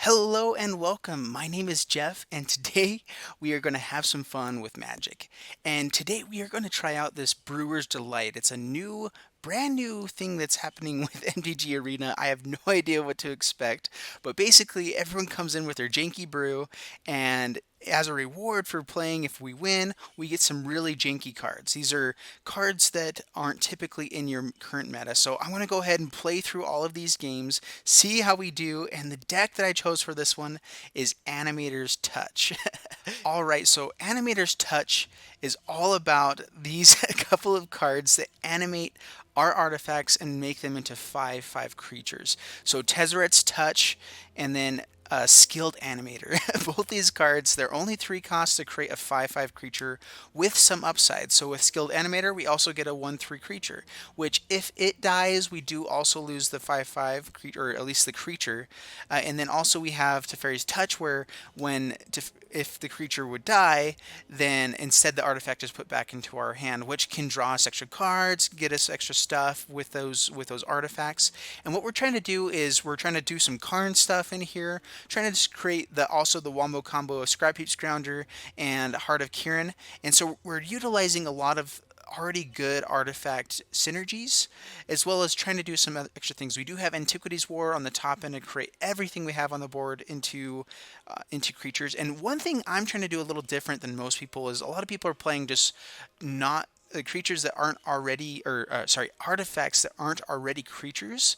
Hello and welcome. My name is Jeff, and today we are going to have some fun with magic. And today we are going to try out this Brewer's Delight. It's a brand new thing that's happening with MTG Arena. I have no idea what to expect, but basically everyone comes in with their janky brew, and as a reward for playing, if we win, we get some really janky cards. These are cards that aren't typically in your current meta. So I'm going to go ahead and play through all of these games, see how we do, and the deck that I chose for this one is Animator's Touch. All right, so Animator's Touch is all about these couple of cards that animate our artifacts and make them into 5/5 creatures. So Tezzeret's Touch and then Skilled Animator. Both these cards, they're only 3 costs to create a 5/5 creature with some upside. So with Skilled Animator, we also get a 1/3 creature, which if it dies, we do also lose the 5/5 creature, or at least the creature. And then also we have Teferi's Touch, where if the creature would die, then instead the artifact is put back into our hand, which can draw us extra cards, get us extra stuff with those artifacts. And what we're trying to do is we're trying to do some Karn stuff in here, trying to just create the wombo combo of Scrap Heap Scrounger and Heart of Kiran. And so we're utilizing a lot of already good artifact synergies, as well as trying to do some other extra things. We do have Antiquities War on the top end to create everything we have on the board into creatures. And one thing I'm trying to do a little different than most people is a lot of people are playing just not creatures that aren't already, or sorry, artifacts that aren't already creatures.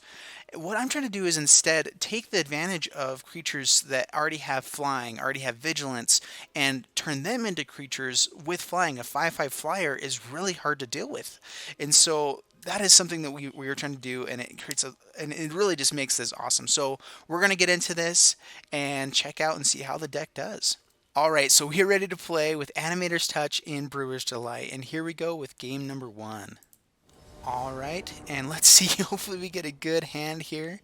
What I'm trying to do is instead take the advantage of creatures that already have flying, already have vigilance, and turn them into creatures with flying. A 5/5 flyer is really hard to deal with. And so that is something that we are trying to do, and and it really just makes this awesome. So we're going to get into this and check out and see how the deck does. All right, so we're ready to play with Animator's Touch in Brewer's Delight, and here we go with game number 1. All right, and let's see. Hopefully, we get a good hand here.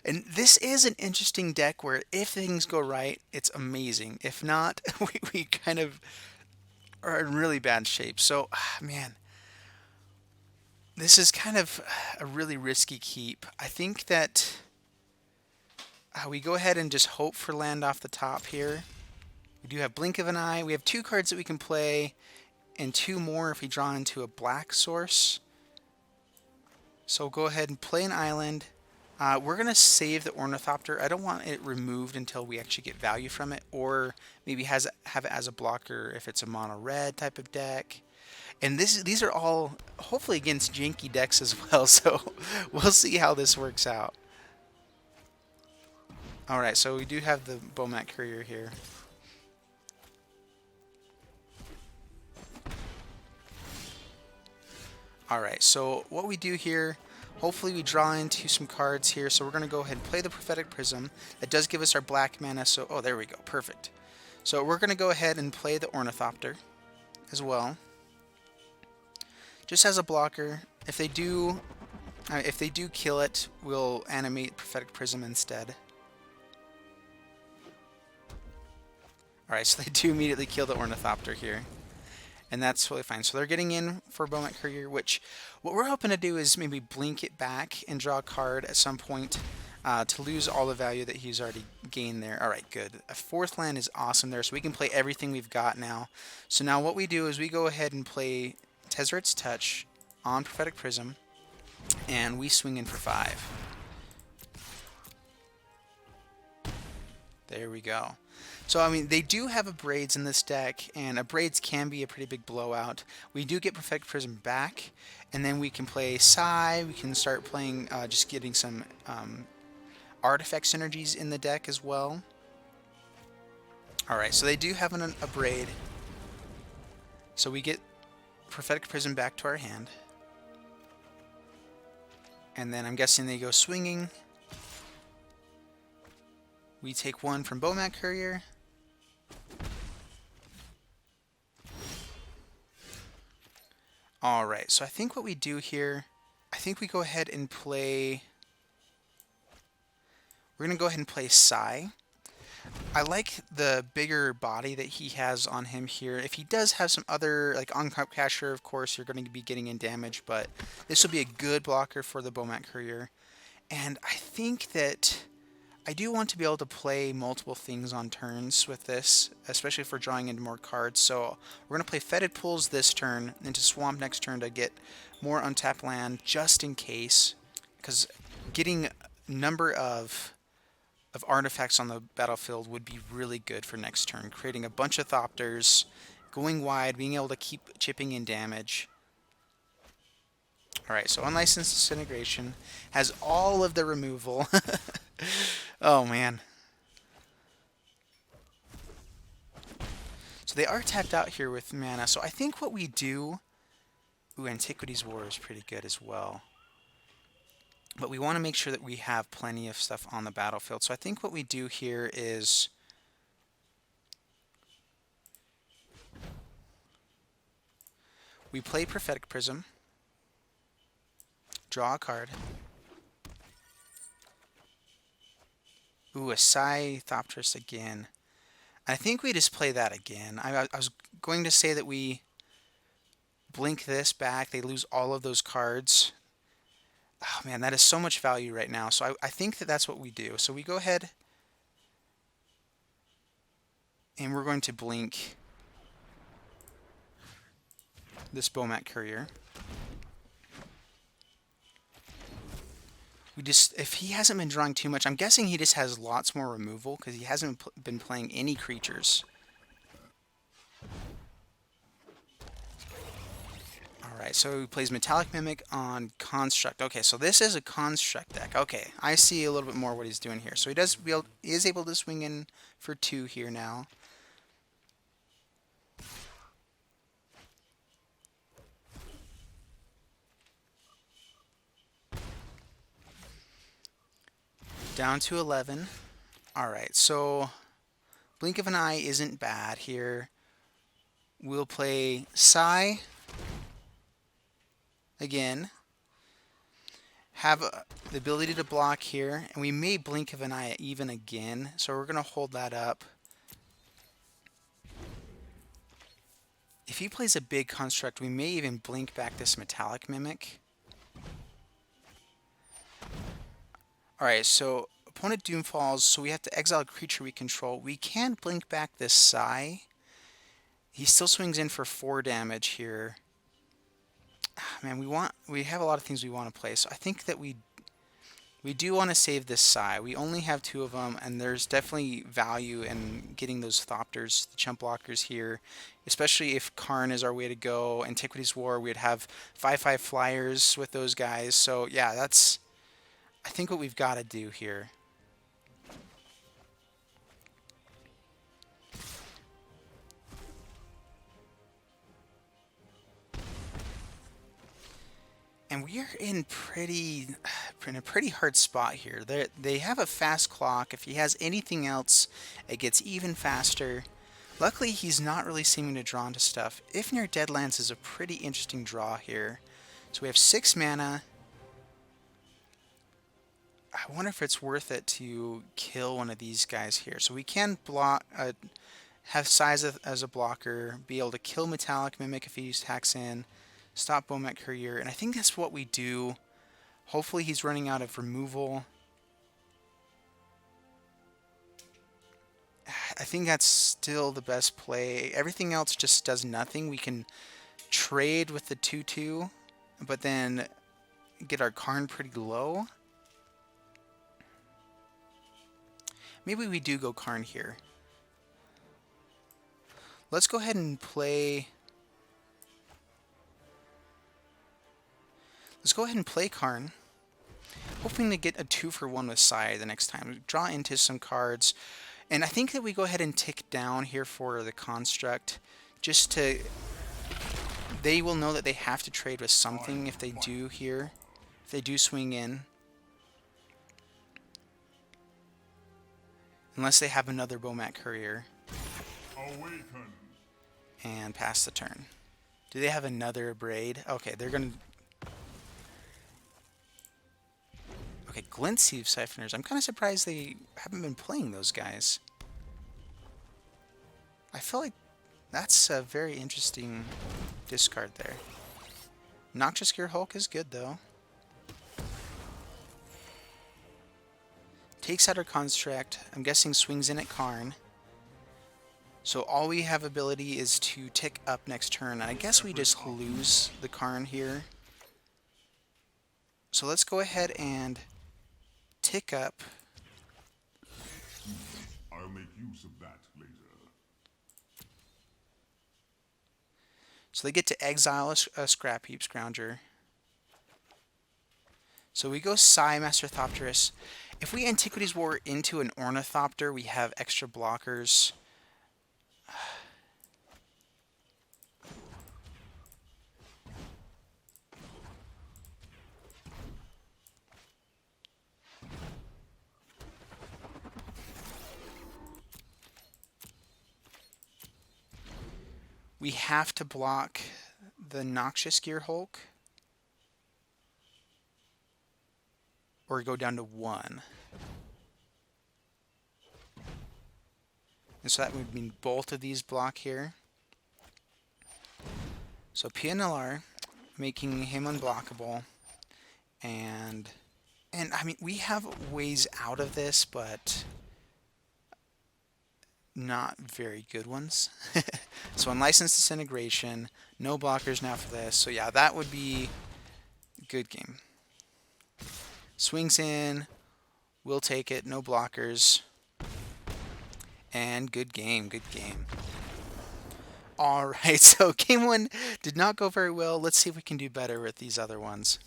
And this is an interesting deck where if things go right, it's amazing. If not, we kind of are in really bad shape. So, man, this is kind of a really risky keep. I think that we go ahead and just hope for land off the top here. We do have Blink of an Eye. We have 2 cards that we can play, and 2 more if we draw into a black source. So we'll go ahead and play an island. We're going to save the Ornithopter. I don't want it removed until we actually get value from it, or maybe have it as a blocker if it's a mono red type of deck. And these are all hopefully against janky decks as well, so we'll see how this works out. Alright, so we do have the Bomat Courier here. Alright, so what we do here, hopefully we draw into some cards here. So we're going to go ahead and play the Prophetic Prism. That does give us our black mana, so oh, there we go, perfect. So we're going to go ahead and play the Ornithopter as well, just as a blocker. If they do kill it, we'll animate Prophetic Prism instead. Alright, so they do immediately kill the Ornithopter here, and that's totally fine. So they're getting in for Bomat Courier, which what we're hoping to do is maybe blink it back and draw a card at some point to lose all the value that he's already gained there. Alright, good. A 4th land is awesome there, so we can play everything we've got now. So now what we do is we go ahead and play Tezzeret's Touch on Prophetic Prism, and we swing in for 5. There we go. So, I mean, they do have Abrades in this deck, and Abrades can be a pretty big blowout. We do get Prophetic Prism back, and then we can play Psy. We can start playing, just getting some artifact synergies in the deck as well. Alright, so they do have an Abrade. So we get Prophetic Prism back to our hand. And then I'm guessing they go swinging. We take 1 from Bomat Courier. Alright, so I think what we do here, I think we go ahead and play... We're going to go ahead and play Psy. I like the bigger body that he has on him here. If he does have some other, like on-cup Casher, of course, you're going to be getting in damage, but this will be a good blocker for the Bomat Courier. And I think that I do want to be able to play multiple things on turns with this, especially for drawing into more cards. So we're going to play Fetid Pools this turn, into Swamp next turn to get more untapped land, just in case. Because getting a number of artifacts on the battlefield would be really good for next turn. Creating a bunch of Thopters, going wide, being able to keep chipping in damage. Alright, so Unlicensed Disintegration has all of the removal. Oh man. So they are tapped out here with mana. So I think what we do... Ooh, Antiquities War is pretty good as well. But we want to make sure that we have plenty of stuff on the battlefield. So I think what we do here is... we play Prophetic Prism. Draw a card. Ooh, a Thopterist again. I think we just play that again. I was going to say that we blink this back. They lose all of those cards. Oh man, that is so much value right now. So I think that that's what we do. So we go ahead and we're going to blink this Bomat Courier. We just, if he hasn't been drawing too much, I'm guessing he just has lots more removal because he hasn't been playing any creatures. Alright, so he plays Metallic Mimic on Construct. Okay, so this is a Construct deck. Okay, I see a little bit more what he's doing here. So he is able to swing in for 2 here now. Down to 11. Alright, so Blink of an Eye isn't bad here. We'll play Psy again. Have the ability to block here, and we may Blink of an Eye even again, so we're going to hold that up. If he plays a big construct, we may even blink back this Metallic Mimic. Alright, so opponent Doom falls, so we have to exile a creature we control. We can blink back this Psy. He still swings in for 4 damage here. Man, we have a lot of things we want to play, so I think that we do want to save this Psy. We only have 2 of them, and there's definitely value in getting those Thopters, the chump blockers here, especially if Karn is our way to go. Antiquities War, we'd have 5/5 flyers with those guys. So yeah, that's I think what we've got to do here. And we are in a pretty hard spot here. They have a fast clock. If he has anything else, it gets even faster. Luckily, he's not really seeming to draw into stuff. Ifnir Deadlands is a pretty interesting draw here. So we have 6 mana. I wonder if it's worth it to kill one of these guys here. So we can block, have Size as a blocker, be able to kill Metallic Mimic if he attacks in. Stop Bomat Courier, and I think that's what we do. Hopefully he's running out of removal. I think that's still the best play. Everything else just does nothing. We can trade with the 2/2, but then get our Karn pretty low. Maybe we do go Karn here. Let's go ahead and play... Let's go ahead and play Karn, hoping to get a 2-for-1 with Psy the next time. Draw into some cards, and I think that we go ahead and tick down here for the construct, just to... They will know that they have to trade with something if they do here, if they do swing in. Unless they have another Bomat Courier. Awaken. And pass the turn. Do they have another Braid? Okay, they're going to... Okay, Glint Sieve Siphoners. I'm kind of surprised they haven't been playing those guys. I feel like that's a very interesting discard there. Noxious Gear Hulk is good, though. Takes out our construct. I'm guessing swings in at Karn. So all we have ability is to tick up next turn. And I guess we just lose the Karn here. So let's go ahead and tick up. I'll make use of that later. So they get to exile a Scrap Heap Scrounger. So we go Psy, Master Thopterist. If we Antiquities War into an Ornithopter, we have extra blockers. We have to block the Noxious Gear Hulk, or go down to 1. And so that would mean both of these block here. So PNLR, making him unblockable. And I mean, we have ways out of this, but not very good ones. So Unlicensed Disintegration, no blockers now for this. So yeah, that would be a good game. Swings in, we'll take it, no blockers. And good game, good game. Alright, so game 1 did not go very well. Let's see if we can do better with these other ones.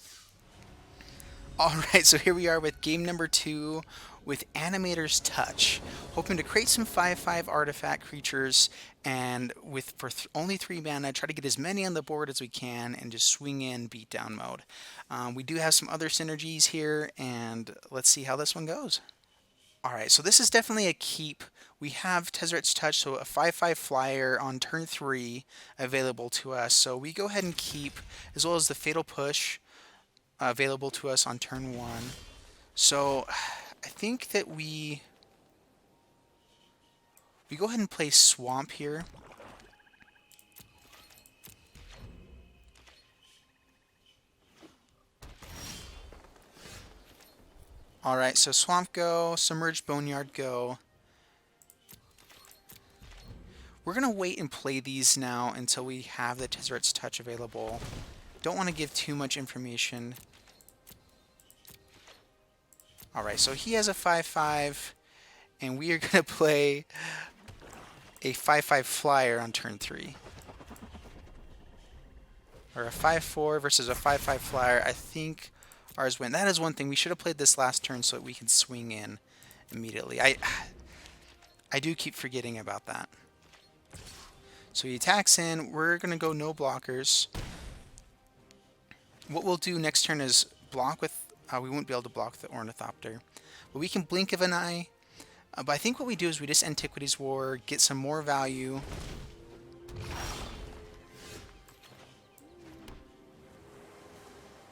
Alright, so here we are with game number 2 with Animator's Touch. Hoping to create some 5/5 artifact creatures, and for only 3 mana, try to get as many on the board as we can and just swing in beatdown mode. We do have some other synergies here, and let's see how this one goes. Alright, so this is definitely a keep. We have Tezzeret's Touch, so a 5/5 flyer on turn 3 available to us. So we go ahead and keep, as well as the Fatal Push available to us on turn 1. So I think that we go ahead and play Swamp here. Alright, so Swamp go, Submerged Boneyard go. We're going to wait and play these now until we have the Tezzeret's Touch available. Don't want to give too much information. Alright, so he has a 5/5, and we are going to play a 5/5 flyer on turn 3. Or a 5/4 versus a 5/5 flyer. I think ours win. That is one thing. We should have played this last turn so that we can swing in immediately. I do keep forgetting about that. So he attacks in. We're going to go no blockers. What we'll do next turn is block with... we won't be able to block the Ornithopter. But we can blink of an eye. But I think what we do is we just Antiquities War, get some more value.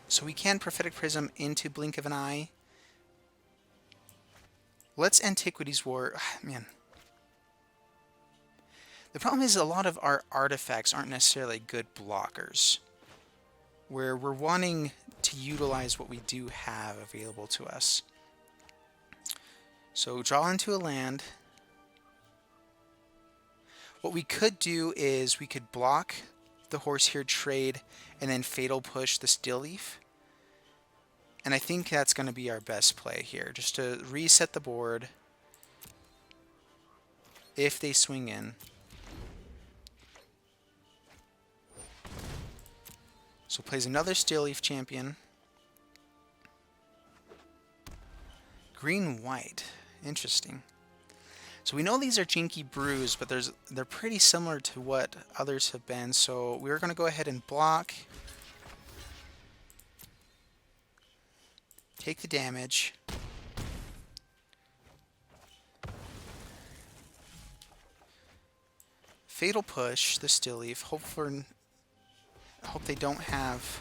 So we can Prophetic Prism into blink of an eye. Let's Antiquities War. Man. The problem is a lot of our artifacts aren't necessarily good blockers, where we're wanting to utilize what we do have available to us. So draw into a land. What we could do is we could block the horse here, trade, and then Fatal Push the Steel Leaf. And I think that's going to be our best play here, just to reset the board if they swing in. So plays another Steel Leaf Champion. Green-white. Interesting. So we know these are Janky brews, but they're pretty similar to what others have been. So we're going to go ahead and block. Take the damage. Fatal Push the Steel Leaf. Hope they don't have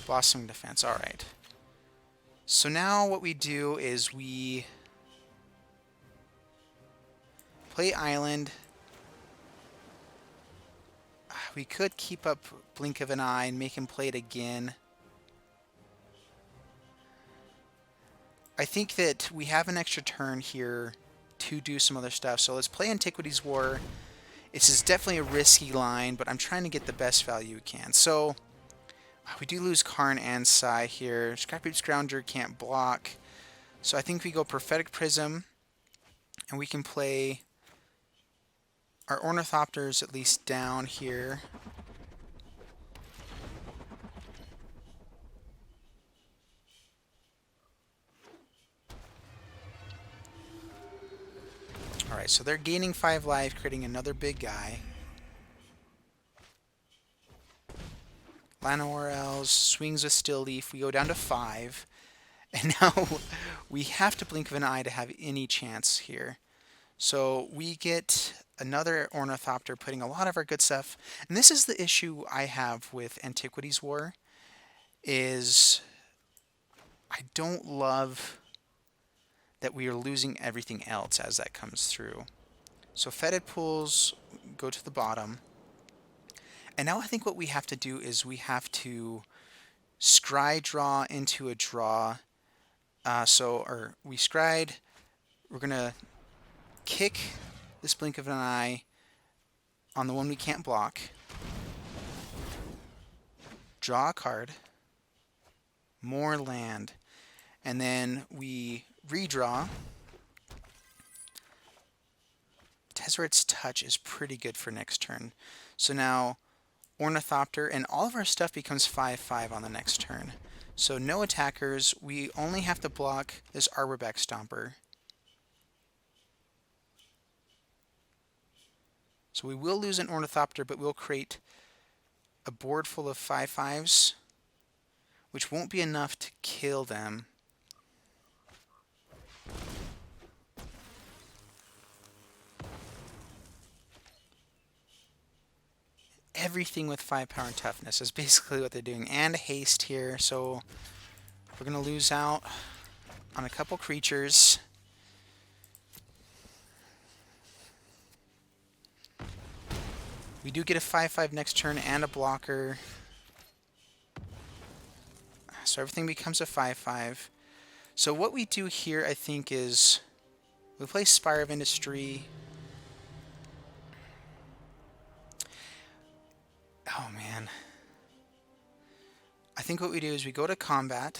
Blossoming Defense. Alright. So now what we do is we play Island. We could keep up Blink of an Eye and make him play it again. I think that we have an extra turn here to do some other stuff. So let's play Antiquities War. This is definitely a risky line, but I'm trying to get the best value we can. So we do lose Karn and Sai here. Scrappy Scrounger can't block. So I think we go Prophetic Prism, and we can play our Ornithopters at least down here. Alright, so they're gaining 5 life, creating another big guy. Llanowar swings with Still Leaf. We go down to 5. And now we have to blink of an eye to have any chance here. So we get another Ornithopter, putting a lot of our good stuff. And this is the issue I have with Antiquities War, is I don't love that we are losing everything else as that comes through. So Fetid Pools go to the bottom. And now I think what we have to do is we have to scry draw into a draw. We scried, we're going to kick this blink of an eye on the one we can't block. Draw a card. More land. And then we redraw. Tezzeret's Touch is pretty good for next turn. So now Ornithopter, and all of our stuff becomes 5/5 on the next turn. So no attackers. We only have to block this Arborback Stomper. So we will lose an Ornithopter, but we'll create a board full of 5/5s, which won't be enough to kill them. Everything with 5 power and toughness is basically what they're doing. And haste here, so we're going to lose out on a couple creatures. We do get a 5/5 next turn and a blocker. So everything becomes a 5/5. So what we do here, I think, is we play Spire of Industry. Oh, man. I think what we do is we go to combat.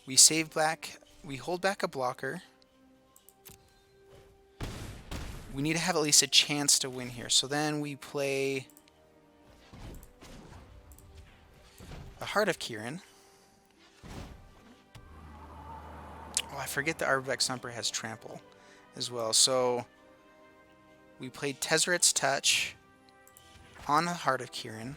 We save black. We hold back a blocker. We need to have at least a chance to win here. So then we play the Heart of Kiran. Oh, I forget the Arborback Stomper has Trample as well. So we played Tezzeret's Touch on the Heart of Kiran.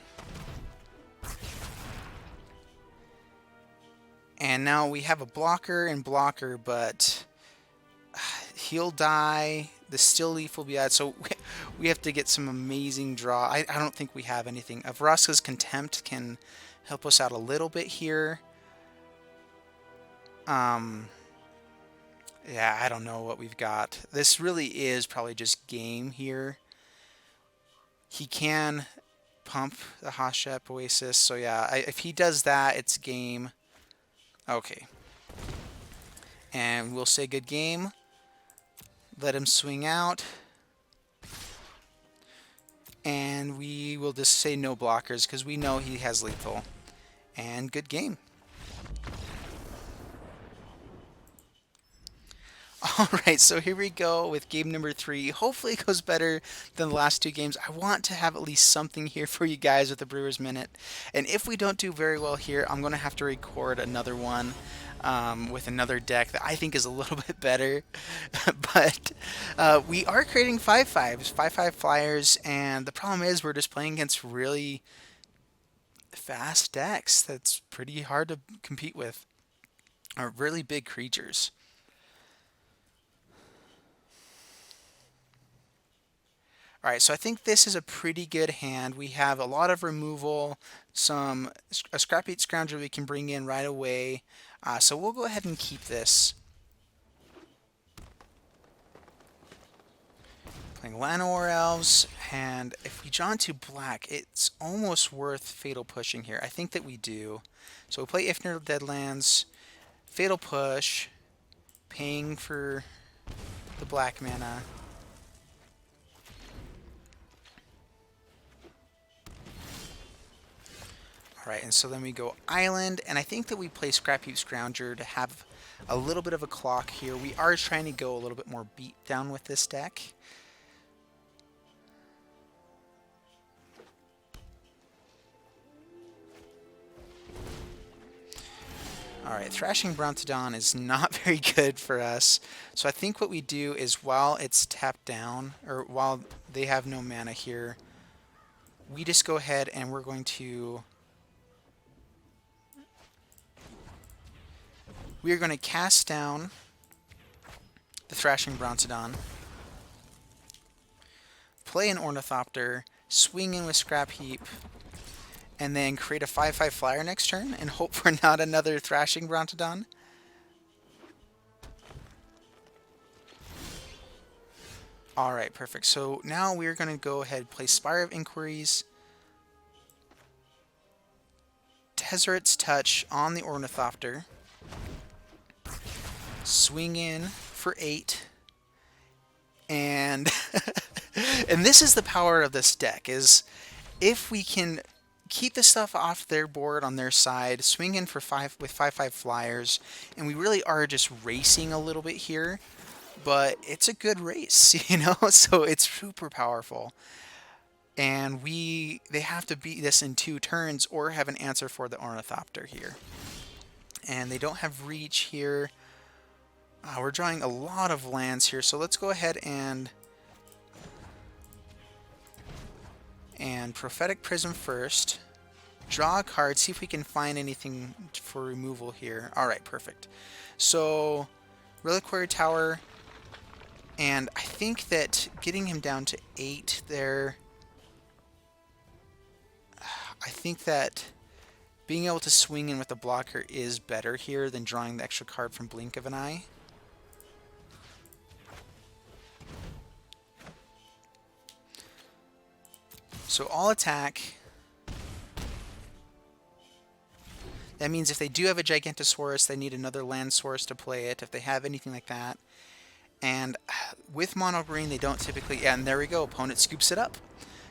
And now we have a blocker and blocker, but he'll die. The Still Leaf will be out. So we have to get some amazing draw. I don't think we have anything. Vraska's Contempt can help us out a little bit here. Yeah, I don't know what we've got. This really is probably just game here. He can pump the Hashep Oasis, so yeah, if he does that, it's game. Okay. And we'll say good game. Let him swing out. And we will just say no blockers, because we know he has lethal. And good game. Alright, so here we go with game number 3. Hopefully it goes better than the last 2 games. I want to have at least something here for you guys with the Brewers Minute. And if we don't do very well here, I'm going to have to record another one with another deck that I think is a little bit better. But we are creating 5/5s, 5/5 flyers, and the problem is we're just playing against really fast decks that's pretty hard to compete with. Are really big creatures. Alright, so I think this is a pretty good hand. We have a lot of removal, a Scrappy Scrounger we can bring in right away. So we'll go ahead and keep this. Playing Llanowar Elves, and if we draw into black, it's almost worth Fatal Pushing here. I think that we do. So we play Ifnir Deadlands, Fatal Push, paying for the black mana. Alright, and so then we go Island, and I think that we play Scrapheap Scrounger to have a little bit of a clock here. We are trying to go a little bit more beat down with this deck. Alright, Thrashing Brontodon is not very good for us. So I think what we do is while it's tapped down, or while they have no mana here, we just go ahead and we're going to... We are going to cast down the Thrashing Brontodon, play an Ornithopter, swing in with Scrap Heap, and then create a 5/5 flyer next turn and hope for not another Thrashing Brontodon. Alright, perfect. So now we're going to go ahead and play Spire of Inquiries, Tezzeret's Touch on the Ornithopter, swing in for 8, and and this is the power of this deck, is if we can keep the stuff off their board on their side, swing in for 5 with 5/5 flyers, and we really are just racing a little bit here, but it's a good race, you know, so it's super powerful. And they have to beat this in 2 turns or have an answer for the Ornithopter here. And they don't have reach here. We're drawing a lot of lands here, so let's go ahead and Prophetic Prism first. Draw a card, see if we can find anything for removal here. Alright, perfect. So, Reliquary Tower, and I think that getting him down to 8 there, I think that being able to swing in with the blocker is better here than drawing the extra card from Blink of an Eye. So all attack. That means if they do have a Gigantosaurus, they need another land source to play it, if they have anything like that. And with Mono Green, they don't typically... Yeah, and there we go. Opponent scoops it up.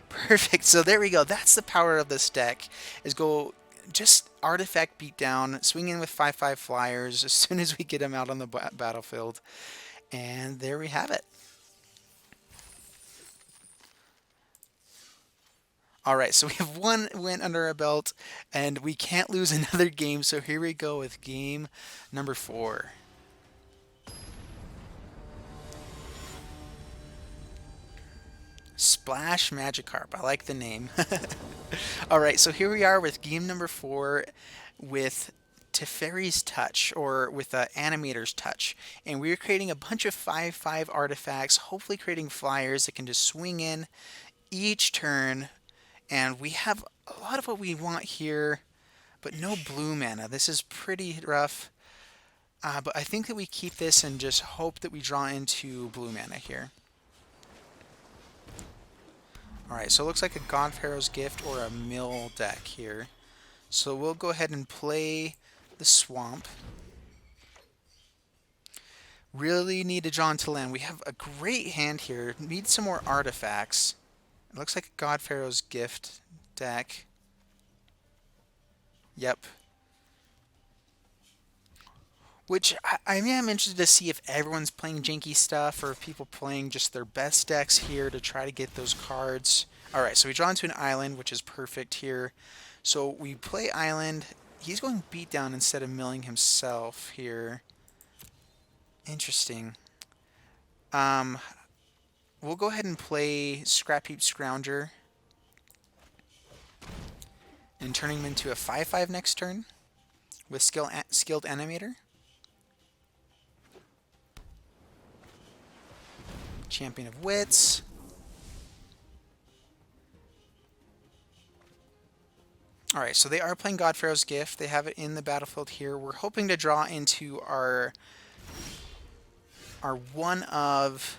Perfect. So there we go. That's the power of this deck, is go just artifact beat down, swing in with 5/5 flyers as soon as we get them out on the battlefield. And there we have it. Alright, so we have 1 win under our belt, and we can't lose another game, so here we go with game number 4. Splash Magikarp. I like the name. Alright, so here we are with game number 4 with Teferi's Touch, or with Animator's Touch. And we're creating a bunch of 5/5 artifacts, hopefully creating flyers that can just swing in each turn. And we have a lot of what we want here, but no blue mana. This is pretty rough. But I think that we keep this and just hope that we draw into blue mana here. Alright, so it looks like a God Pharaoh's Gift or a mill deck here. So we'll go ahead and play the Swamp. Really need to draw into land. We have a great hand here. Need some more artifacts. It looks like a God Pharaoh's Gift deck. Yep. Which I am interested to see if everyone's playing janky stuff or if people playing just their best decks here to try to get those cards. Alright, so we draw into an island, which is perfect here. So we play island. He's going beatdown instead of milling himself here. Interesting. We'll go ahead and play Scrapheap Scrounger and turning him into a 5/5 next turn with Skilled Animator. Champion of Wits. Alright, so they are playing God Pharaoh's Gift. They have it in the battlefield here. We're hoping to draw into our one of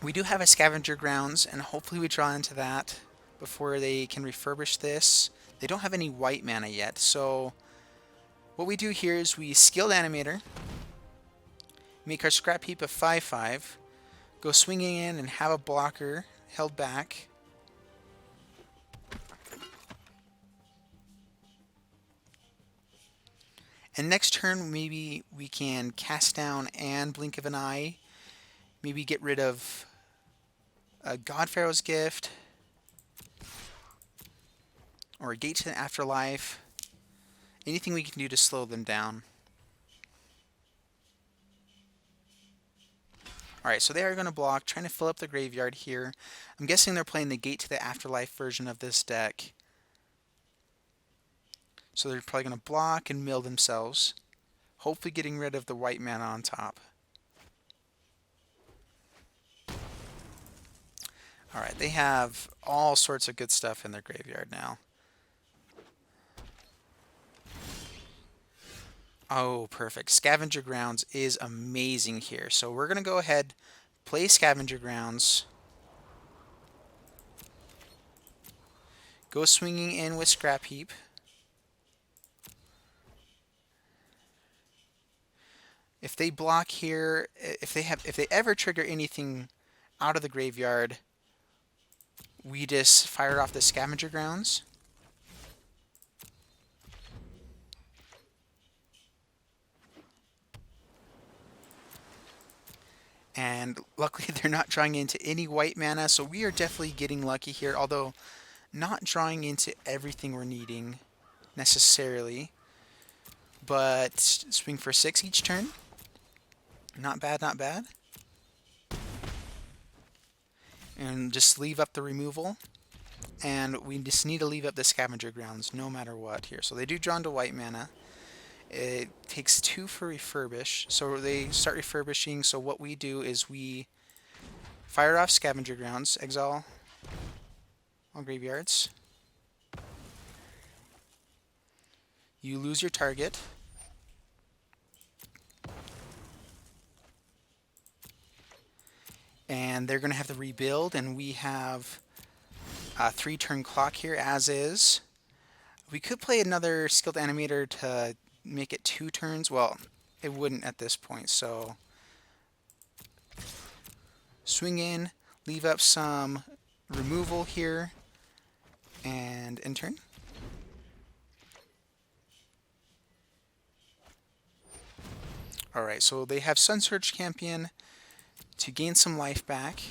We do have a Scavenger Grounds, and hopefully we draw into that before they can refurbish this. They don't have any white mana yet, so what we do here is we Skilled Animator, make our scrap heap a 5/5, go swinging in and have a blocker held back. And next turn, maybe we can cast down and Blink of an Eye. Maybe get rid of a God Pharaoh's Gift, or a Gate to the Afterlife. Anything we can do to slow them down. Alright, so they are going to block, trying to fill up the graveyard here. I'm guessing they're playing the Gate to the Afterlife version of this deck. So they're probably going to block and mill themselves, hopefully getting rid of the white mana on top. Alright, they have all sorts of good stuff in their graveyard now. Oh, perfect. Scavenger Grounds is amazing here. So we're going to go ahead, play Scavenger Grounds, go swinging in with Scrap Heap. If they block here, if they ever trigger anything out of the graveyard, we just fire off the Scavenger Grounds. And luckily they're not drawing into any white mana, so we are definitely getting lucky here, although not drawing into everything we're needing necessarily. But swing for 6 each turn. Not bad, not bad. And just leave up the removal. And we just need to leave up the Scavenger Grounds no matter what here. So they do draw into white mana. It takes 2 for refurbish. So they start refurbishing. So what we do is we fire off Scavenger Grounds, exile all graveyards. You lose your target. And they're going to have to rebuild, and we have a 3-turn clock here as is. We could play another Skilled Animator to make it 2 turns. Well, it wouldn't at this point, so swing in, leave up some removal here, and end turn. Alright, so they have Sunsurge Champion to gain some life back.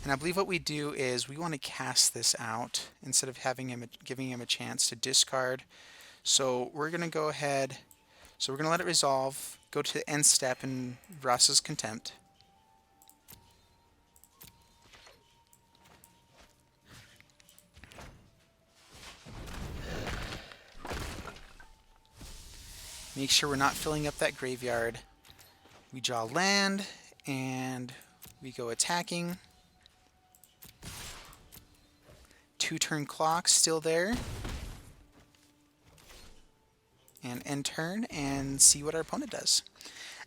And I believe what we do is we want to cast this out instead of giving him a chance to discard. So we're going to go ahead, so we're going to let it resolve, go to the end step in Vraska's Contempt. Make sure we're not filling up that graveyard. We draw land, and we go attacking. 2-turn clock still there. And end turn and see what our opponent does.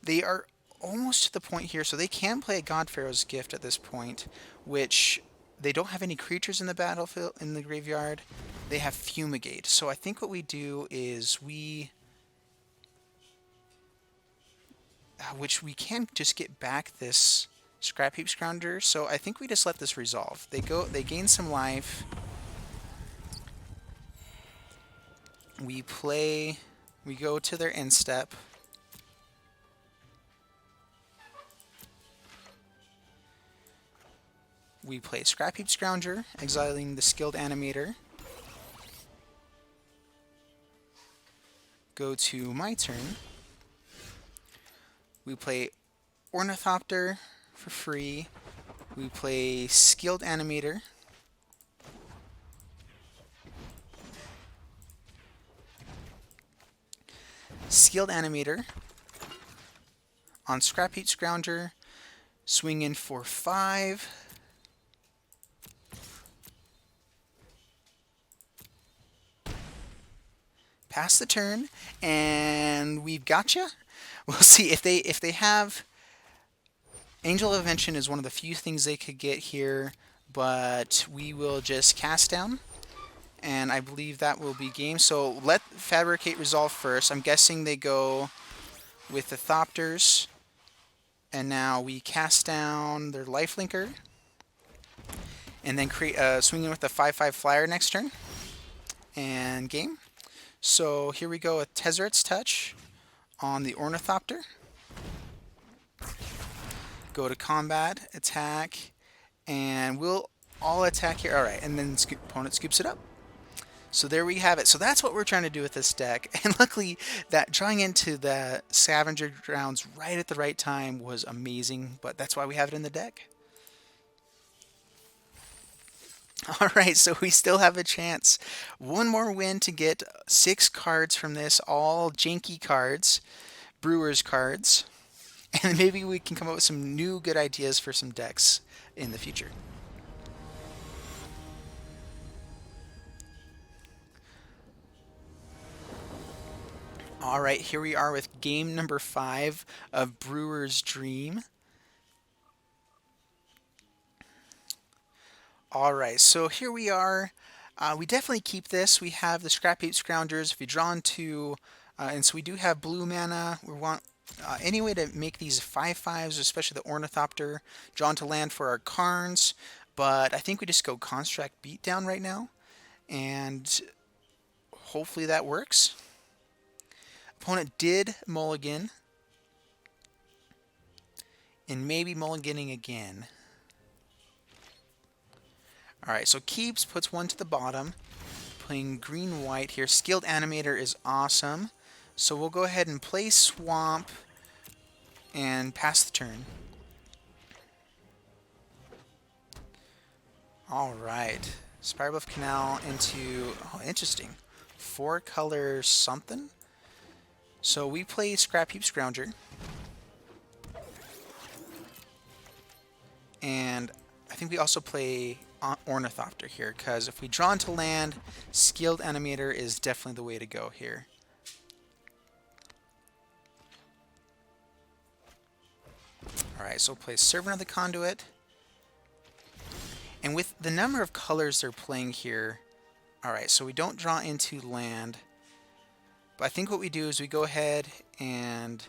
They are almost to the point here, so they can play a God Pharaoh's Gift at this point, which they don't have any creatures in the battlefield in the graveyard. They have Fumigate. So I think what we do is we can just get back this Scrap Heap Scrounger, so I think we just let this resolve. They gain some life. We go to their end step. We play Scrap Heap Scrounger, exiling the Skilled Animator. Go to my turn. We play Ornithopter for free. We play Skilled Animator. Skilled Animator on Scrap Heap Scrounger. Swing in for 5. Pass the turn, and we've gotcha. We'll see if they have Angel of Invention is one of the few things they could get here, but we will just cast down, and I believe that will be game. So let Fabricate resolve first. I'm guessing they go with the Thopters, and now we cast down their Lifelinker, and then create swing in with the 5/5 flyer next turn, and game. So here we go with Tezzeret's Touch on the Ornithopter. Go to combat, attack, and we'll all attack here. All right, and then opponent scoops it up. So there we have it. So that's what we're trying to do with this deck. And luckily, that drawing into the Scavenger Grounds right at the right time was amazing. But that's why we have it in the deck. All right, so we still have a chance. One more win to get 6 cards from this, all Janky cards, Brewer's cards. And maybe we can come up with some new good ideas for some decks in the future. All right, here we are with game number 5 of Brewer's Dream. All right, so here we are. We definitely keep this. We have the Scrap Heap Scroungers. If you draw into, and so we do have blue mana. We want any way to make these 5/5s, especially the Ornithopter, draw into land for our Karns. But I think we just go Construct Beatdown right now, and hopefully that works. Opponent did mulligan, and maybe mulliganing again. Alright, so keeps, puts one to the bottom. Playing green-white here. Skilled Animator is awesome. So we'll go ahead and play Swamp and pass the turn. Alright. Spiral Canal into... Oh, interesting. 4-color something? So we play Scrap Heap Scrounger. And I think we also play Ornithopter here, because if we draw into land, Skilled Animator is definitely the way to go here. Alright, so we'll play Servant of the Conduit. And with the number of colors they're playing here, alright, so we don't draw into land. But I think what we do is we go ahead and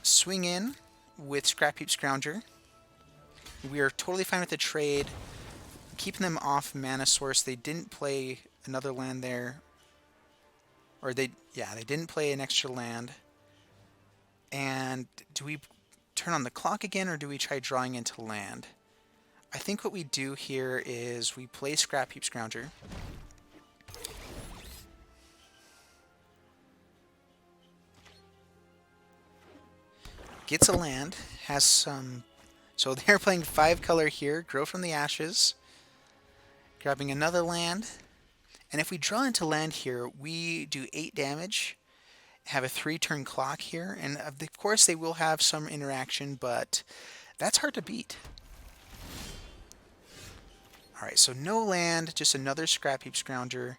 swing in with Scrap Heap Scrounger. We are totally fine with the trade, keeping them off mana source. They didn't play another land there, or they didn't play an extra land. And do we turn on the clock again, or do we try drawing into land? I think what we do here is we play Scrap Heap Scrounger. Gets a land, has some... So they're playing 5-color here, Grow from the Ashes, grabbing another land. And if we draw into land here, we do 8 damage, have a 3-turn clock here, and of course they will have some interaction, but that's hard to beat. Alright, so no land, just another Scrap Heap Scrounger.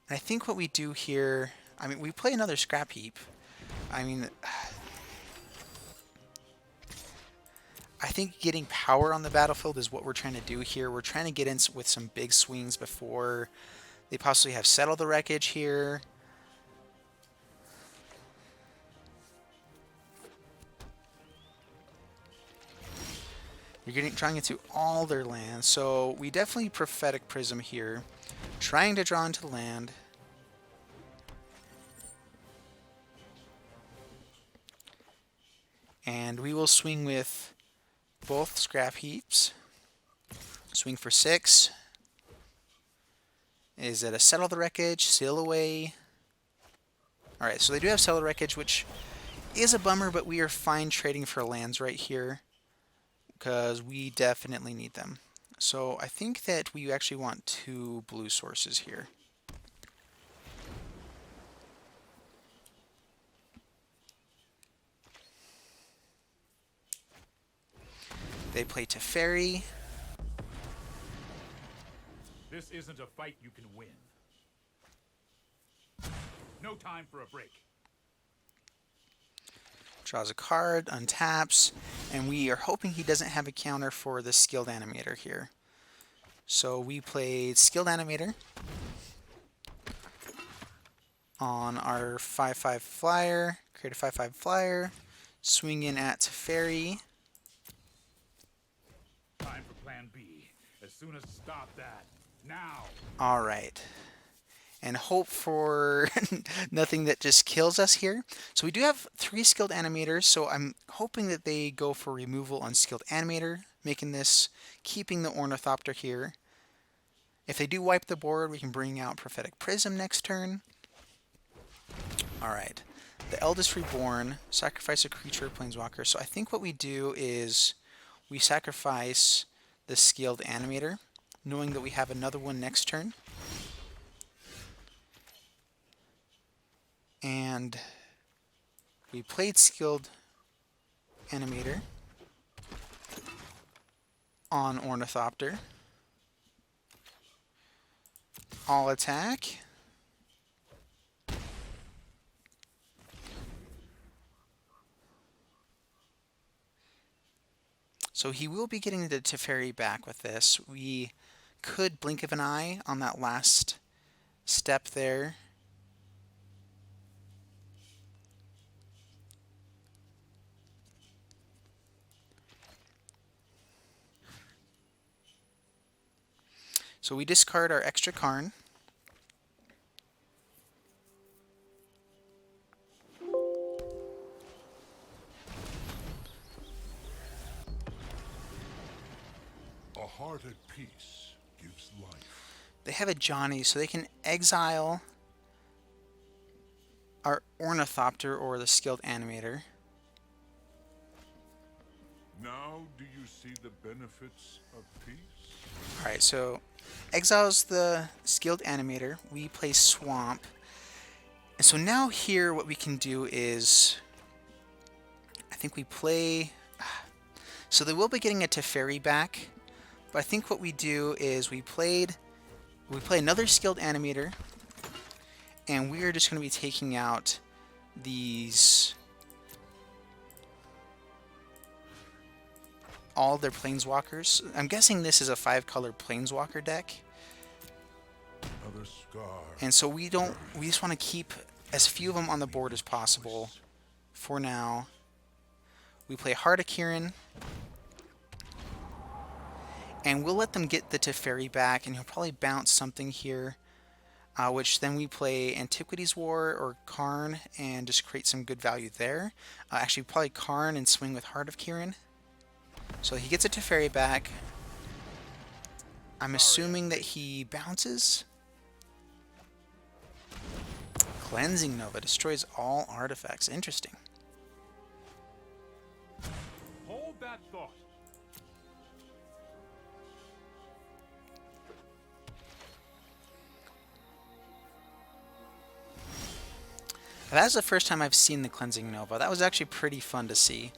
And I think what we do here, I mean, we play another Scrap Heap. I mean... I think getting power on the battlefield is what we're trying to do here. We're trying to get in with some big swings before they possibly have Settle the Wreckage here. You're drawing into all their lands, so we definitely Prophetic Prism here. Trying to draw into land. And we will swing with both Scrap Heaps. Swing for 6. Is it a Settle the Wreckage? Seal away? Alright, so they do have Settle the Wreckage, which is a bummer, but we are fine trading for lands right here, because we definitely need them. So I think that we actually want 2 blue sources here. They play Teferi. This isn't a fight you can win. No time for a break. Draws a card, untaps, and we are hoping he doesn't have a counter for the Skilled Animator here. So we played Skilled Animator on our 5/5 flyer, create a 5/5 flyer, swing in at Teferi. Time for plan B. As soon as stop that. Now. Alright. And hope for nothing that just kills us here. So we do have 3 Skilled Animators, so I'm hoping that they go for removal on Skilled Animator, making this, keeping the Ornithopter here. If they do wipe the board, we can bring out Prophetic Prism next turn. Alright. The Eldest Reborn, sacrifice a creature or planeswalker. So I think what we do is we sacrifice the Skilled Animator, knowing that we have another one next turn. And we played Skilled Animator on Ornithopter. All attack. So he will be getting the Teferi back with this. We could blink of an eye on that last step there. So we discard our extra Karn. A heart at peace gives life. They have a Johnny, so they can exile our Ornithopter or the Skilled Animator. Now do you see the benefits of peace? Alright, so exiles the Skilled Animator. We play Swamp. And so now here what we can do is, I think we play, so they will be getting a Teferi back, but I think what we do is we play another Skilled Animator, and we are just going to be taking out these, all their Planeswalkers. I'm guessing this is a 5-color Planeswalker deck. Another scar. And so we just want to keep as few of them on the board as possible for now. We play Heart of Kiran, and we'll let them get the Teferi back, and he'll probably bounce something here, which then we play Antiquities War or Karn and just create some good value there. Actually, probably Karn and swing with Heart of Kiran. So he gets a Teferi back. I'm assuming that he bounces. Cleansing Nova destroys all artifacts. Interesting. Hold that thought. That's the first time I've seen the Cleansing Nova. That was actually pretty fun to see.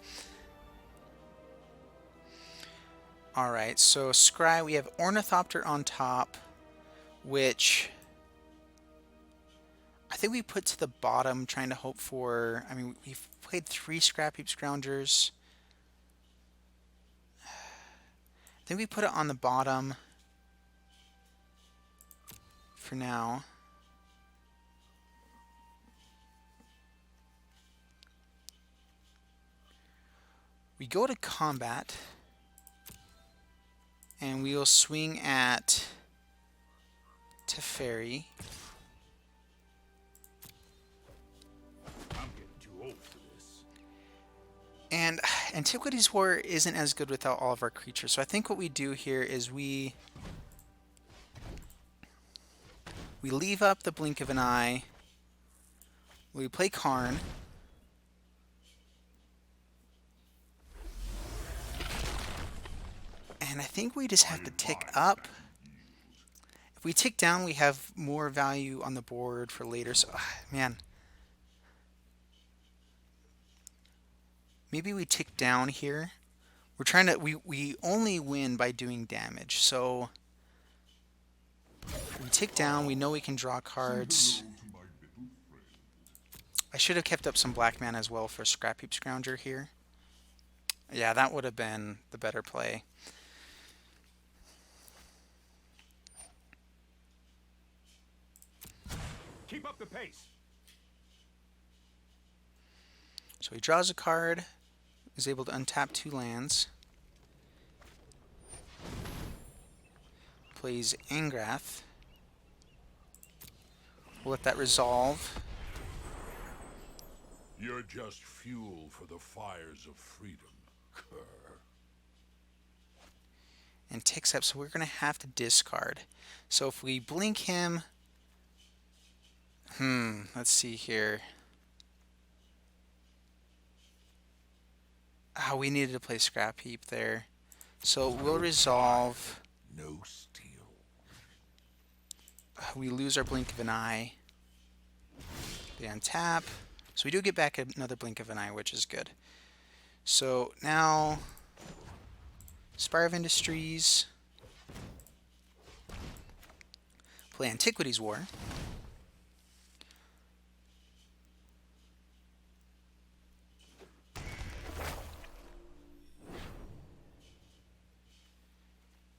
Alright, so Scry, we have Ornithopter on top, which I think we put to the bottom, trying to hope for, I mean, we've played 3 Scrap Heap Scroungers. I think we put it on the bottom for now. We go to combat, and we will swing at Teferi. I'm getting too old for this. And Antiquities War isn't as good without all of our creatures. So I think what we do here is we leave up the blink of an eye. We play Karn. And I think we just have to tick up. If we tick down, we have more value on the board for later. So, man. Maybe we tick down here. We're trying to, we only win by doing damage. So, we tick down, we know we can draw cards. I should have kept up some black mana as well for Scrap Heap Scrounger here. Yeah, that would have been the better play. Keep up the pace. So he draws a card, is able to untap 2 lands. Plays Angrath. We'll let that resolve. You're just fuel for the fires of freedom, Kerr. And ticks up, so we're going to have to discard. So if we blink him... let's see here. Oh, we needed to play Scrap Heap there. So we'll resolve. No steel. We lose our Blink of an Eye. They untap. So we do get back another Blink of an Eye, which is good. So now, Spire of Industries. Play Antiquities War.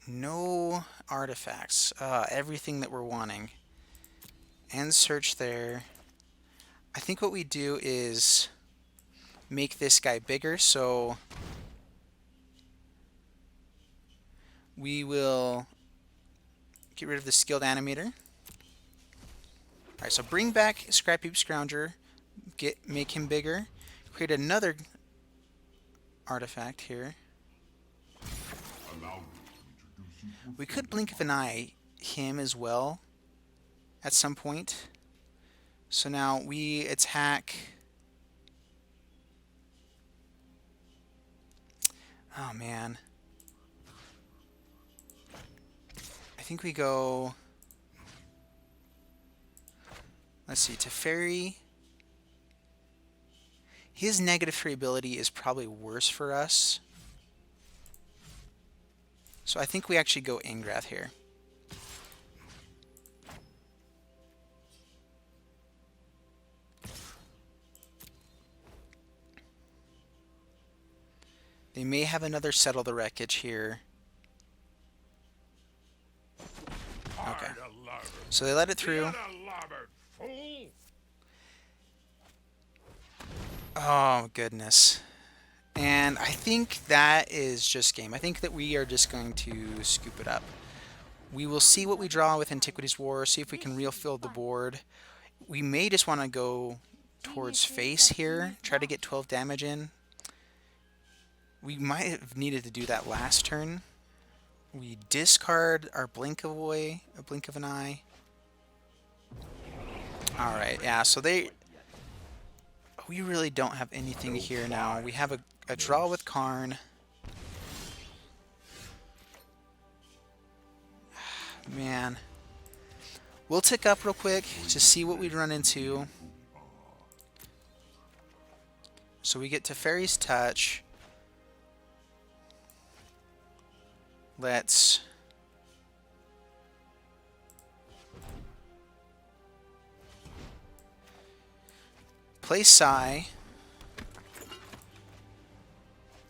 No artifacts. Everything that we're wanting. And search there. I think what we do is make this guy bigger, so we will get rid of the Skilled Animator. Alright, so bring back Scrap Heap Scrounger, make him bigger, create another artifact here. We could Blink of an Eye him as well at some point. So now we attack. Oh man. I think we go. Let's see, Teferi. His negative free ability is probably worse for us. So I think we actually go Angrath here. They may have another Settle the Wreckage here. Okay. So they let it through. Oh, goodness. And I think that is just game. I think that we are just going to scoop it up. We will see what we draw with Antiquities War, see if we can refill the board. We may just want to go towards face here, try to get 12 damage in. We might have needed to do that last turn. We discard our Blink of an Eye. Alright, yeah, so we really don't have anything here now. We have a draw with Karn. Man. We'll tick up real quick to see what we'd run into. So we get Teferi's Touch. Let's play Psy.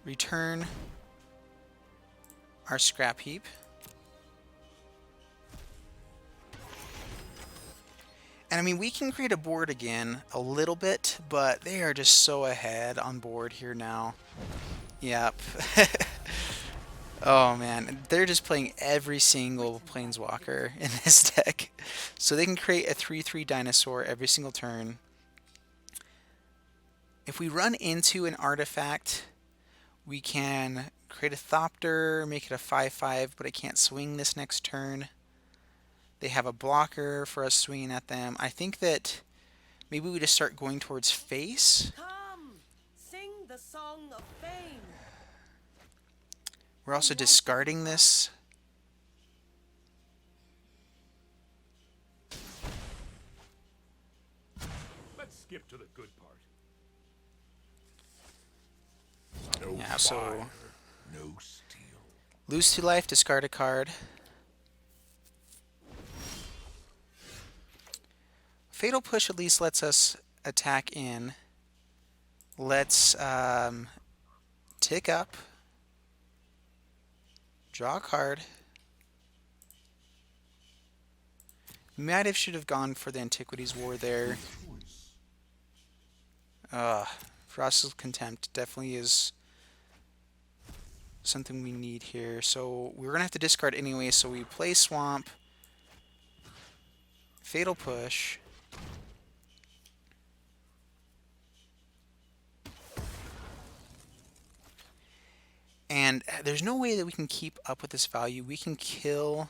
Return our Scrap Heap. And I mean, we can create a board again a little bit, but they are just so ahead on board here now. Yep. Oh man, they're just playing every single Planeswalker in this deck. So they can create a 3/3 dinosaur every single turn. If we run into an artifact, we can create a Thopter, make it a 5/5, but it can't swing this next turn. They have a blocker for us swinging at them. I think that maybe we just start going towards face. Come, sing the song of fame. We're also discarding this. Let's skip to the good part. No Yeah, so fire, no steel. lose 2 life, discard a card. Fatal Push at least lets us attack in. Let's tick up, draw a card. Might have should have gone for the Antiquities War there. Vraska's Contempt definitely is something we need here. So we're going to have to discard anyway, so we play Swamp, Fatal Push. And there's no way that we can keep up with this value. We can kill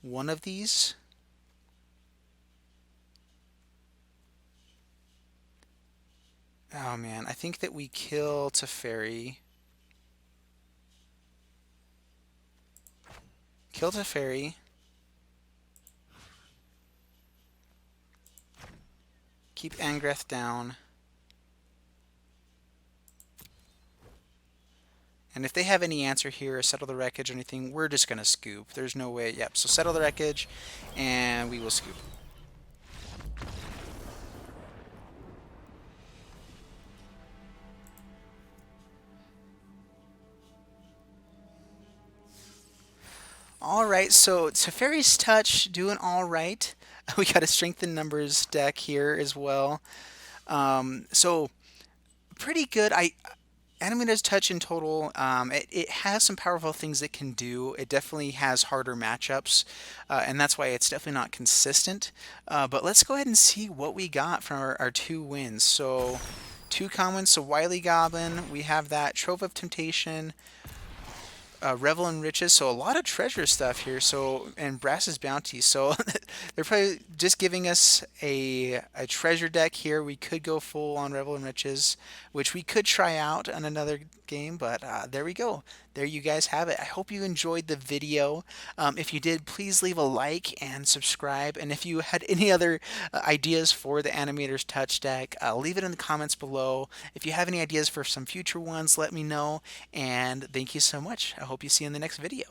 one of these. Oh man, I think that we kill Teferi. Kill Teferi. Keep Angreth down. And if they have any answer here, or settle the wreckage or anything, we're just going to scoop. There's no way. Yep, so settle the wreckage, and we will scoop. Alright, so Teferi's Touch doing alright. We got a Strengthen Numbers deck here as well. So, pretty good. Animator's Touch in total, it has some powerful things it can do. It definitely has harder matchups, and that's why it's definitely not consistent. But let's go ahead and see what we got from our 2 wins. So, 2 commons, so Wily Goblin, we have that. Trove of Temptation, Revel in Riches, so a lot of treasure stuff here. So, and Brass's Bounty. So they're probably just giving us a treasure deck here. We could go full on Revel in Riches, which we could try out on another game. But there we go. There you guys have it. I hope you enjoyed the video. If you did, please leave a like and subscribe. And if you had any other ideas for the Animator's Touch deck, leave it in the comments below. If you have any ideas for some future ones, let me know. And thank you so much. I hope you see you in the next video.